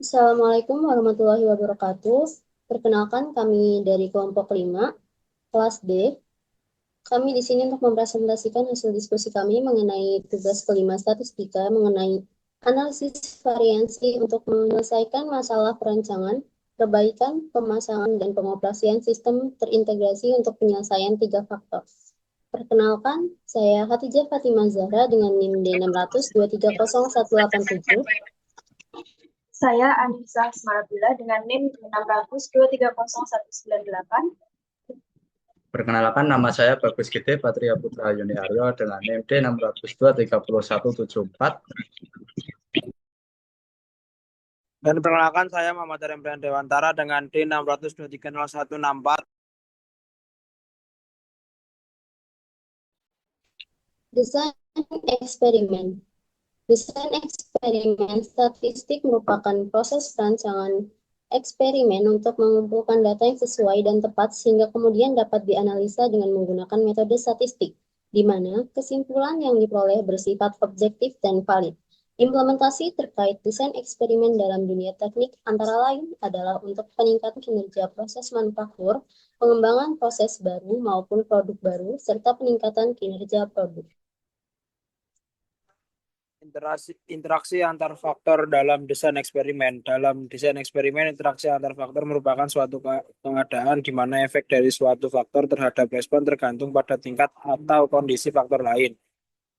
Assalamualaikum warahmatullahi wabarakatuh. Perkenalkan kami dari kelompok 5, kelas D. Kami di sini untuk mempresentasikan hasil diskusi kami mengenai tugas kelima statistika mengenai analisis variansi untuk menyelesaikan masalah perancangan, perbaikan, pemasangan, dan pengoperasian sistem terintegrasi untuk penyelesaian 3 faktor. Perkenalkan, saya Hatijah Fatimah Zahra dengan NIM D600230187. Saya Anissa Asmarabila dengan NIM 600230198. Perkenalkan, nama saya Bagus Gede Patria Putra Yuni Aryo dengan NIM D6023174. Dan perkenalkan, saya Muhammad Rembrian Dewantara dengan D600230164. Desain eksperimen. Desain eksperimen statistik merupakan proses perancangan eksperimen untuk mengumpulkan data yang sesuai dan tepat sehingga kemudian dapat dianalisa dengan menggunakan metode statistik, di mana kesimpulan yang diperoleh bersifat objektif dan valid. Implementasi terkait desain eksperimen dalam dunia teknik antara lain adalah untuk peningkatan kinerja proses manufaktur, pengembangan proses baru maupun produk baru, serta peningkatan kinerja produk. Interaksi antar faktor dalam desain eksperimen. Dalam desain eksperimen, interaksi antar faktor merupakan suatu keadaan di mana efek dari suatu faktor terhadap respon tergantung pada tingkat atau kondisi faktor lain.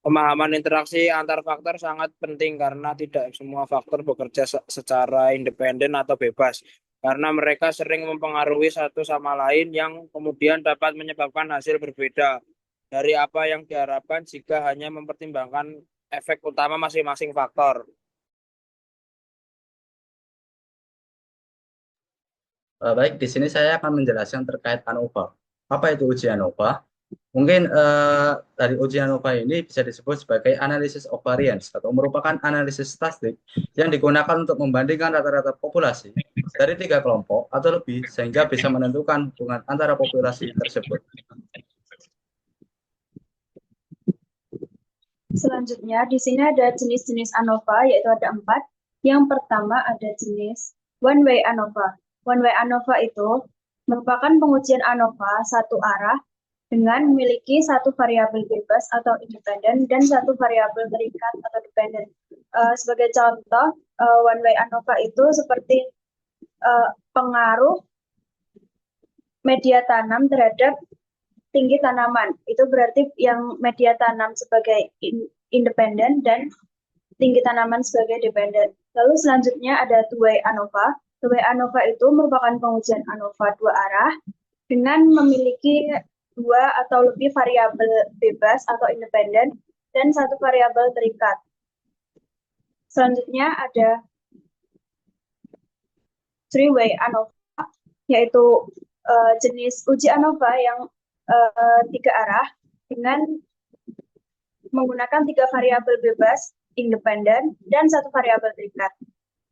Pemahaman interaksi antar faktor sangat penting karena tidak semua faktor bekerja secara independen atau bebas, karena mereka sering mempengaruhi satu sama lain yang kemudian dapat menyebabkan hasil berbeda dari apa yang diharapkan jika hanya mempertimbangkan efek utama masing-masing faktor. Baik, di sini saya akan menjelaskan terkait ANOVA. Apa itu uji ANOVA? Mungkin dari uji ANOVA ini bisa disebut sebagai analysis of variance atau merupakan analisis statistik yang digunakan untuk membandingkan rata-rata populasi dari 3 kelompok atau lebih sehingga bisa menentukan hubungan antara populasi tersebut. Selanjutnya, di sini ada jenis-jenis ANOVA, yaitu ada 4. Yang pertama ada jenis one-way ANOVA. One-way ANOVA itu merupakan pengujian ANOVA satu arah dengan memiliki satu variabel bebas atau independen dan satu variabel terikat atau dependen. Sebagai contoh, one-way ANOVA itu seperti pengaruh media tanam terhadap tinggi tanaman. Itu berarti yang media tanam sebagai independen dan tinggi tanaman sebagai dependen. Lalu selanjutnya ada two-way ANOVA. Two-way ANOVA itu merupakan pengujian ANOVA dua arah dengan memiliki 2 atau lebih variabel bebas atau independen dan satu variabel terikat. Selanjutnya ada three-way ANOVA, yaitu jenis uji ANOVA yang 3 arah dengan menggunakan 3 variabel bebas, independen, dan satu variabel terikat.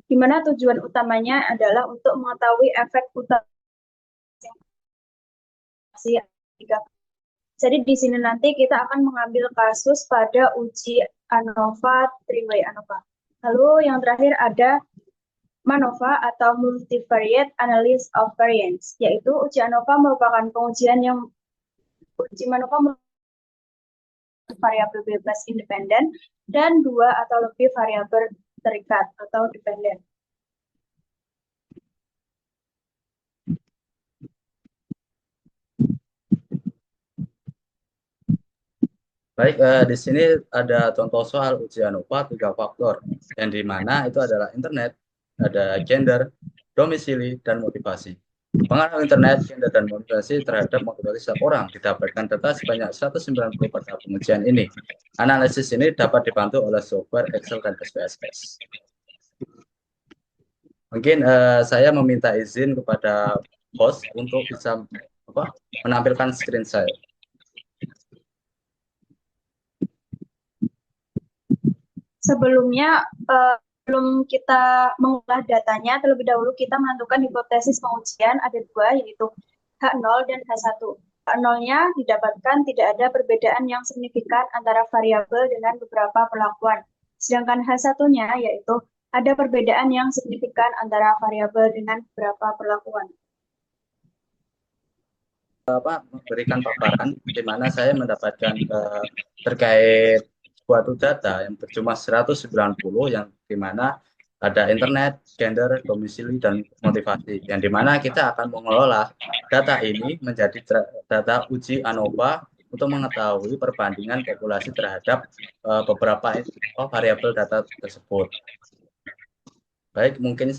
Di mana tujuan utamanya adalah untuk mengetahui efek utama. Jadi di sini nanti kita akan mengambil kasus pada uji ANOVA, three-way ANOVA. Lalu yang terakhir ada MANOVA atau Multivariate Analysis of Variance, yaitu uji ANOVA merupakan pengujian yang uji MANOVA variabel bebas independen dan 2 atau lebih variabel terikat atau dependen. Baik, di sini ada contoh soal uji ANOVA 3 faktor, yang di mana itu adalah internet, ada gender, domisili, dan motivasi. Pengaruh internet, gender, dan motivasi terhadap motivasi setiap orang didapatkan data sebanyak 190 pada pengujian ini. Analisis ini dapat dibantu oleh software Excel dan SPSS. Mungkin saya meminta izin kepada host untuk bisa menampilkan screen saya. Sebelumnya, sebelum kita mengolah datanya, terlebih dahulu kita menentukan hipotesis pengujian ada 2, yaitu H0 dan H1. H0-nya didapatkan tidak ada perbedaan yang signifikan antara variabel dengan beberapa perlakuan. Sedangkan H1-nya yaitu Ada perbedaan yang signifikan antara variabel dengan beberapa perlakuan. Memberikan paparan di mana saya mendapatkan terkait suatu data yang berjumlah 190 yang di mana ada internet, gender, domisili, dan motivasi. Yang di mana kita akan mengelola data ini menjadi data uji ANOVA untuk mengetahui perbandingan populasi terhadap beberapa variabel data tersebut. Baik, mungkin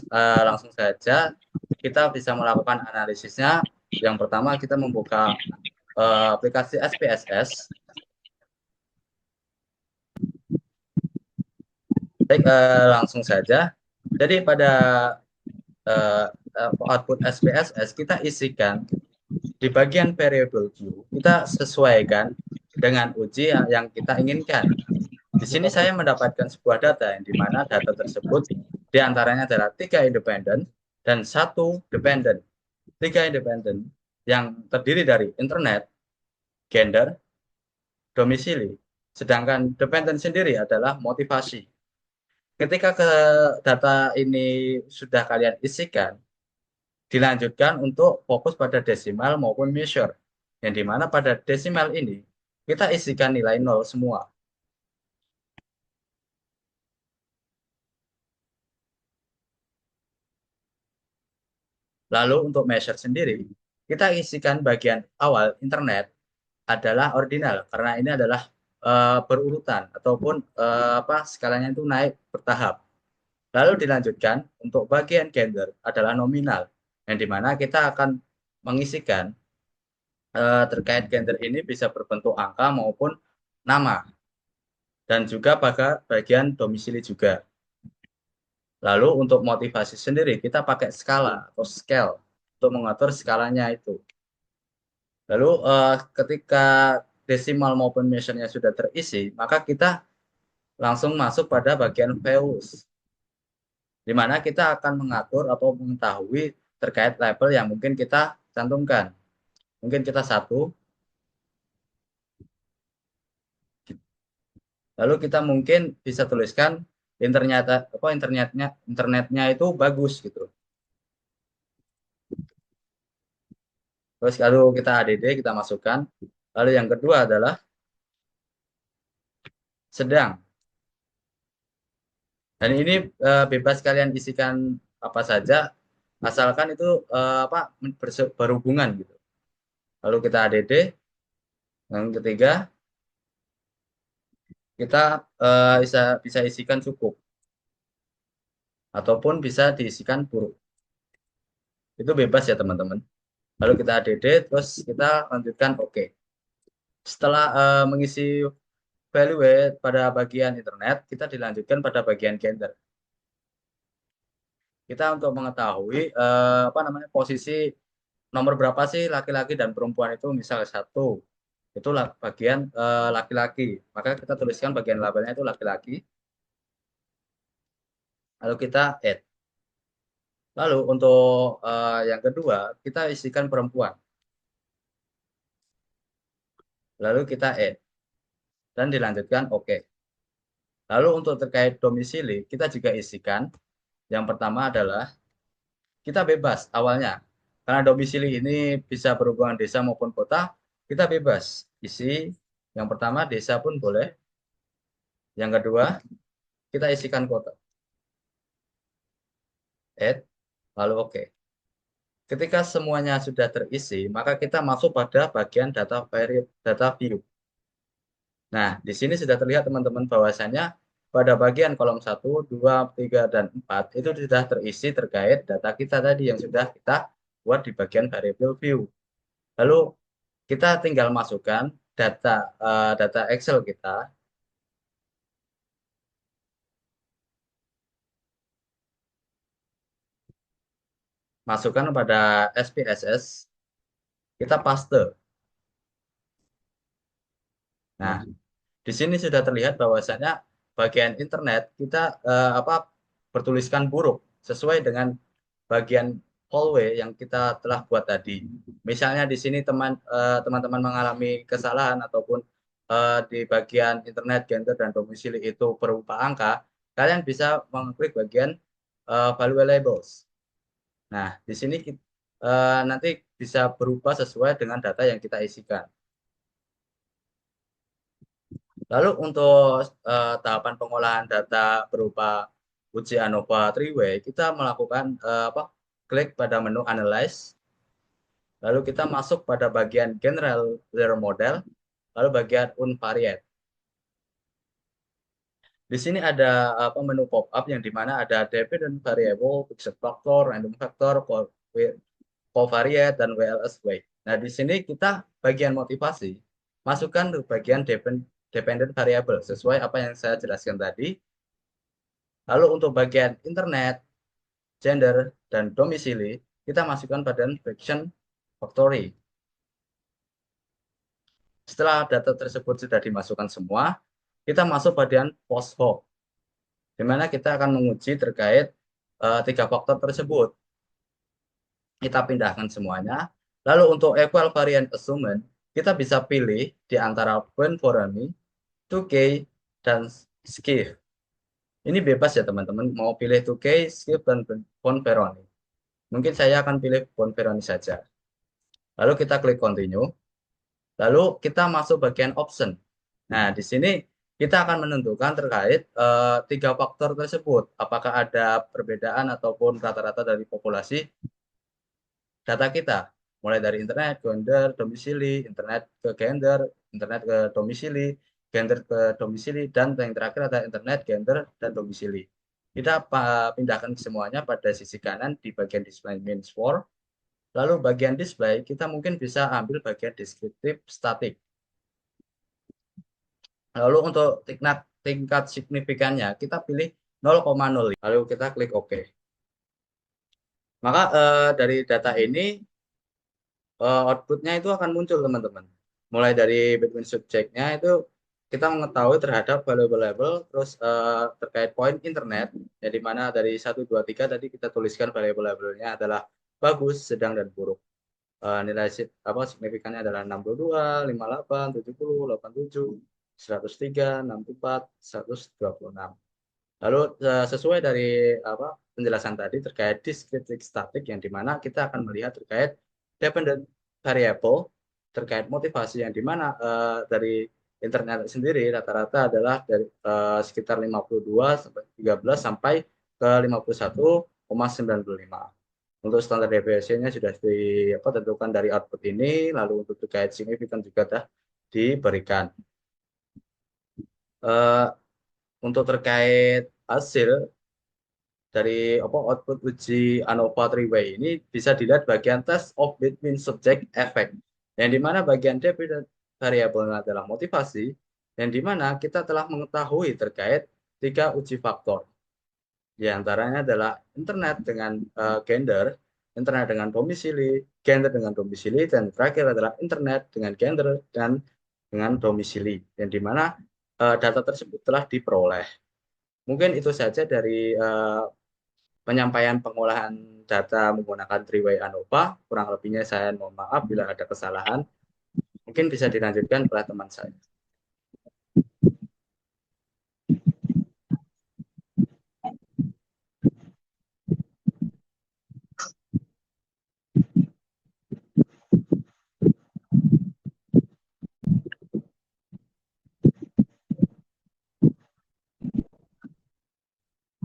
langsung saja kita bisa melakukan analisisnya. Yang pertama kita membuka aplikasi SPSS. Baik, langsung saja. Jadi pada output SPSS kita isikan di bagian variable view, kita sesuaikan dengan uji yang kita inginkan. Di sini saya mendapatkan sebuah data yang di mana data tersebut diantaranya adalah 3 independen dan 1 dependen. 3 independen yang terdiri dari internet, gender, domisili. Sedangkan dependen sendiri adalah motivasi. Ketika data ini sudah kalian isikan, dilanjutkan untuk fokus pada desimal maupun measure. Yang dimana pada desimal ini, kita isikan nilai 0 semua. Lalu untuk measure sendiri, kita isikan bagian awal internet adalah ordinal, karena ini adalah berurutan ataupun skalanya itu naik bertahap. Lalu dilanjutkan untuk bagian gender adalah nominal, yang dimana kita akan mengisikan terkait gender ini bisa berbentuk angka maupun nama, dan juga pada bagian domisili juga. Lalu untuk motivasi sendiri kita pakai skala atau scale untuk mengatur skalanya itu. Lalu ketika desimal maupun measure-nya sudah terisi, maka kita langsung masuk pada bagian values, di mana kita akan mengatur atau mengetahui terkait label yang mungkin kita cantumkan. Mungkin kita 1, lalu kita mungkin bisa tuliskan internetnya itu bagus gitu. Terus kalau kita ADD kita masukkan. Lalu yang kedua adalah sedang. Dan ini bebas kalian isikan apa saja, asalkan itu berhubungan gitu. Lalu kita ADD. Yang ketiga, kita bisa isikan cukup ataupun bisa diisikan buruk. Itu bebas ya teman-teman. Lalu kita ADD, terus kita lanjutkan oke. Setelah mengisi value pada bagian internet, kita dilanjutkan pada bagian gender. Kita untuk mengetahui posisi nomor berapa sih laki-laki dan perempuan itu, misalnya 1. Itu bagian laki-laki. Maka kita tuliskan bagian labelnya itu laki-laki. Lalu kita add. Lalu untuk yang kedua, kita isikan perempuan. Lalu kita add. Dan dilanjutkan oke. Lalu untuk terkait domisili, kita juga isikan. Yang pertama adalah kita bebas awalnya. Karena domisili ini bisa berhubungan desa maupun kota, kita bebas. Isi yang pertama desa pun boleh. Yang kedua, kita isikan kota. Add, lalu oke. Ketika semuanya sudah terisi, maka kita masuk pada bagian data view. Nah, di sini sudah terlihat teman-teman bahwasannya pada bagian kolom 1, 2, 3, dan 4 itu sudah terisi terkait data kita tadi yang sudah kita buat di bagian variable view. Lalu kita tinggal masukkan data Excel kita. Masukkan pada SPSS, kita paste. Nah, di sini sudah terlihat bahwasanya bagian internet kita bertuliskan buruk sesuai dengan bagian hallway yang kita telah buat tadi. Misalnya di sini teman-teman mengalami kesalahan ataupun di bagian internet, gender, dan domisili itu berupa angka, kalian bisa mengklik bagian value labels. Nah, di sini nanti bisa berubah sesuai dengan data yang kita isikan. Lalu untuk tahapan pengolahan data berupa uji ANOVA 3-way, kita melakukan klik pada menu Analyze, lalu kita masuk pada bagian General Layer Model, lalu bagian Unvariate. Di sini ada menu pop-up yang dimana ada dependent variable, fixed factor, random factor, covariate, dan WLS weight. Nah, di sini kita bagian motivasi, masukkan ke bagian dependent variable sesuai apa yang saya jelaskan tadi. Lalu untuk bagian internet, gender, dan domisili, kita masukkan pada fraction factory. Setelah data tersebut sudah dimasukkan semua, kita masuk bagian post hoc, di mana kita akan menguji terkait 3 faktor tersebut. Kita pindahkan semuanya. Lalu untuk equal variant assessment, kita bisa pilih di antara Bonferroni, 2K, dan Skiff. Ini bebas ya teman-teman, mau pilih 2K, Skiff, dan Bonferroni. Mungkin saya akan pilih Bonferroni saja. Lalu kita klik continue. Lalu kita masuk bagian option. Nah, di sini kita akan menentukan terkait 3 faktor tersebut. Apakah ada perbedaan ataupun rata-rata dari populasi data kita. Mulai dari internet, gender, domisili, internet ke gender, internet ke domisili, gender ke domisili, dan yang terakhir ada internet, gender, dan domisili. Kita pindahkan semuanya pada sisi kanan di bagian display means for. Lalu bagian display, kita mungkin bisa ambil bagian deskriptif statik. Lalu untuk tingkat signifikannya, kita pilih 0,0. Lalu kita klik OK. Maka dari data ini, outputnya itu akan muncul, teman-teman. Mulai dari between subject-nya itu kita mengetahui terhadap variable, terus terkait poin internet, ya di mana dari 1, 2, 3 tadi kita tuliskan variable-nya adalah bagus, sedang, dan buruk. Nilai signifikannya adalah 62, 58, 70, 87, 103, 64, 126. Lalu sesuai dari penjelasan tadi terkait descriptive static, yang dimana kita akan melihat terkait dependent variable, terkait motivasi, yang dimana dari internet sendiri rata-rata adalah dari sekitar 52 sampai 13 sampai ke 51,95. Untuk standar deviation-nya sudah ditentukan dari output ini, lalu untuk terkait signifikan juga sudah diberikan. Untuk terkait hasil dari output uji ANOVA 3-way ini bisa dilihat bagian test of between subject effect, yang dimana bagian dependent variable adalah motivasi, yang dimana kita telah mengetahui terkait 3 uji faktor. Di antaranya adalah internet dengan gender, internet dengan domisili, gender dengan domisili, dan terakhir adalah internet dengan gender dan dengan domisili, yang dimana data tersebut telah diperoleh. Mungkin itu saja dari penyampaian pengolahan data menggunakan 3-way ANOVA. Kurang lebihnya saya mohon maaf bila ada kesalahan. Mungkin bisa dilanjutkan oleh teman saya.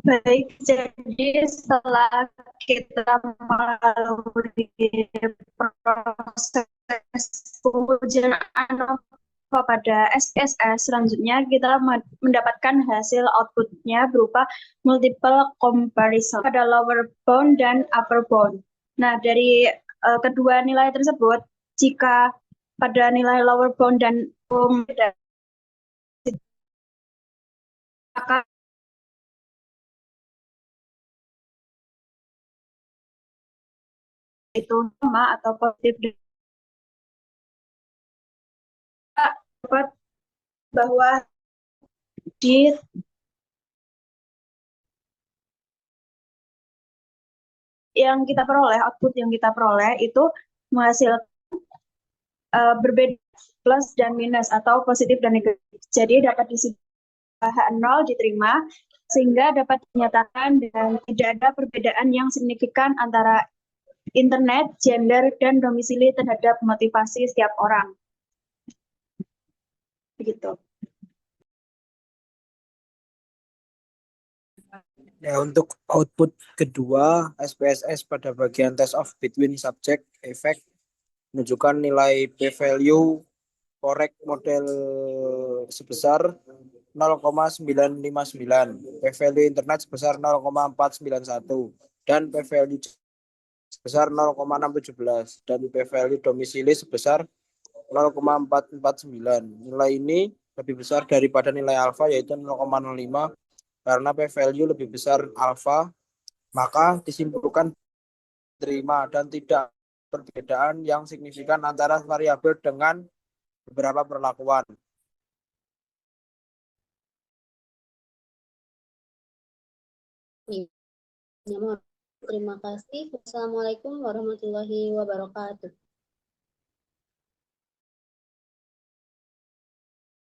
Baik, jadi setelah kita melalui proses pengujian ANOVA pada SPSS, selanjutnya kita mendapatkan hasil outputnya berupa multiple comparison pada lower bound dan upper bound. Nah, dari kedua nilai tersebut, jika pada nilai lower bound dan maka itu sama atau positif, dapat bahwa di yang kita peroleh, output yang kita peroleh itu menghasilkan berbeda plus dan minus atau positif dan negatif. Jadi dapat diisi H0 diterima, sehingga dapat dinyatakan dan tidak ada perbedaan yang signifikan antara internet, gender, dan domisili terhadap motivasi setiap orang. Begitu. Ya, untuk output kedua, SPSS pada bagian test of between subject effect menunjukkan nilai p-value korek model sebesar 0,959, p-value internet sebesar 0,491, dan p-value sebesar 0,617, dan p-value domisili sebesar 0,449. Nilai ini lebih besar daripada nilai alfa yaitu 0,05. Karena p-value lebih besar alfa, maka disimpulkan terima dan tidak perbedaan yang signifikan antara variabel dengan beberapa perlakuan. Ya, terima kasih. Wassalamualaikum warahmatullahi wabarakatuh.